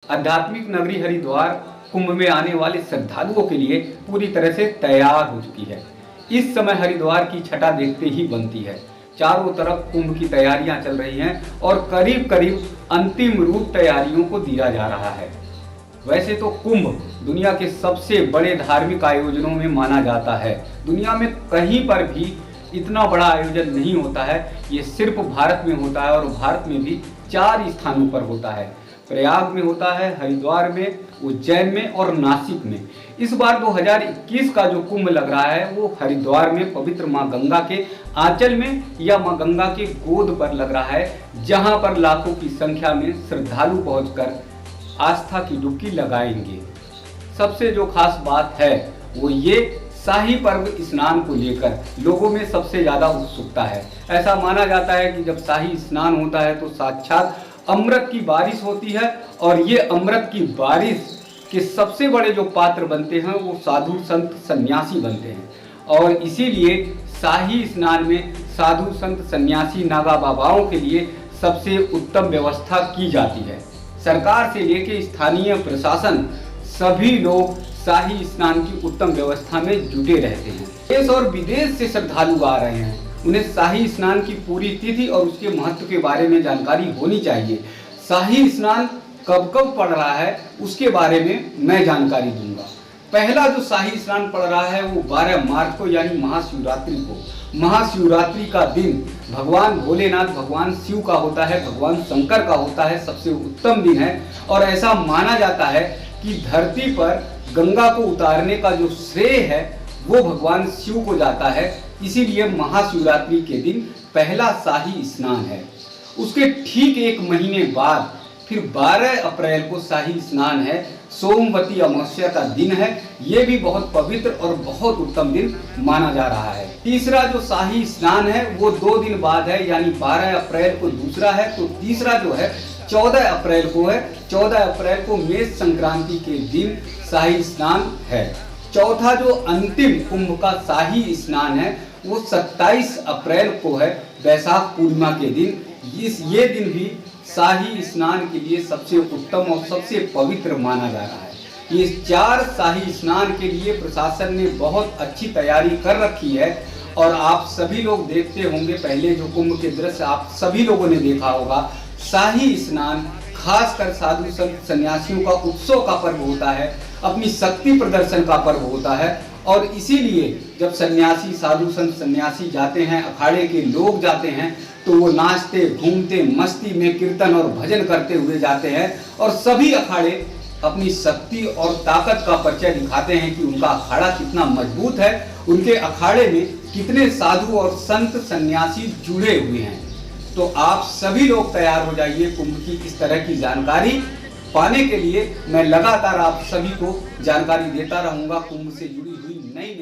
आध्यात्मिक नगरी हरिद्वार कुंभ में आने वाले श्रद्धालुओं के लिए पूरी तरह से तैयार हो चुकी है। इस समय हरिद्वार की छटा देखते ही बनती है। चारों तरफ कुंभ की तैयारियां चल रही हैं और करीब करीब अंतिम रूप तैयारियों को दिया जा रहा है। वैसे तो कुंभ दुनिया के सबसे बड़े धार्मिक आयोजनों में माना जाता है। दुनिया में कहीं पर भी इतना बड़ा आयोजन नहीं होता है। ये सिर्फ भारत में होता है और भारत में भी 4 स्थानों पर होता है। प्रयाग में होता है, हरिद्वार में, उज्जैन में और नासिक में। इस बार 2021 का जो कुंभ लग रहा है वो हरिद्वार में पवित्र मां गंगा के आंचल में या मां गंगा के गोद पर लग रहा है, जहां पर लाखों की संख्या में श्रद्धालु पहुंचकर आस्था की डुबकी लगाएंगे। सबसे जो खास बात है वो ये शाही पर्व स्नान को लेकर लोगों में सबसे ज़्यादा उत्सुकता है। ऐसा माना जाता है कि जब शाही स्नान होता है तो साक्षात अमृत की बारिश होती है और ये अमृत की बारिश के सबसे बड़े जो पात्र बनते हैं वो साधु संत सन्यासी बनते हैं। और इसीलिए शाही स्नान में साधु संत सन्यासी नागा बाबाओं के लिए सबसे उत्तम व्यवस्था की जाती है। सरकार से लेकर स्थानीय प्रशासन सभी लोग शाही स्नान की उत्तम व्यवस्था में जुटे रहते हैं। देश और विदेश से श्रद्धालु आ रहे हैं। उन्हें शाही स्नान की पूरी तिथि और उसके महत्व के बारे में जानकारी होनी चाहिए। शाही स्नान कब कब पड़ रहा है उसके बारे में मैं जानकारी दूंगा। पहला जो शाही स्नान पड़ रहा है वो 12 मार्च को यानी महाशिवरात्रि को। महाशिवरात्रि का दिन भगवान भोलेनाथ, भगवान शिव का होता है, भगवान शंकर का होता है, सबसे उत्तम दिन है। और ऐसा माना जाता है कि धरती पर गंगा को उतारने का जो श्रेय है वो भगवान शिव को जाता है। इसीलिए महाशिवरात्रि के दिन पहला शाही स्नान है। उसके ठीक 1 महीने बाद फिर 12 अप्रैल को शाही स्नान है। सोमवती अमावस्या का दिन है। ये भी बहुत पवित्र और बहुत उत्तम दिन माना जा रहा है। तीसरा जो शाही स्नान है वो 2 दिन बाद है, यानी 12 अप्रैल को दूसरा है। तो तीसरा जो है 14 अप्रैल को है। 14 अप्रैल को मेष संक्रांति के दिन शाही स्नान है। चौथा जो अंतिम कुंभ का शाही स्नान है वो 27 अप्रैल को है, वैशाख पूर्णिमा के दिन। ये दिन भी शाही स्नान के लिए सबसे उत्तम और सबसे पवित्र माना जा रहा है। ये 4 शाही स्नान के लिए प्रशासन ने बहुत अच्छी तैयारी कर रखी है। और आप सभी लोग देखते होंगे, पहले जो कुंभ के दृश्य आप सभी लोगों ने देखा होगा। शाही स्नान खासकर साधु संत सन्यासियों का उत्सव का पर्व होता है, अपनी शक्ति प्रदर्शन का पर्व होता है। और इसीलिए जब सन्यासी, साधु संत सन्यासी जाते हैं, अखाड़े के लोग जाते हैं, तो वो नाचते घूमते मस्ती में कीर्तन और भजन करते हुए जाते हैं। और सभी अखाड़े अपनी शक्ति और ताकत का परिचय दिखाते हैं कि उनका अखाड़ा कितना मजबूत है, उनके अखाड़े में कितने साधु और संत सन्यासी जुड़े हुए हैं। तो आप सभी लोग तैयार हो जाइए कुंभ की इस तरह की जानकारी पाने के लिए। मैं लगातार आप सभी को जानकारी देता रहूंगा कुंभ से जुड़ी हुई नई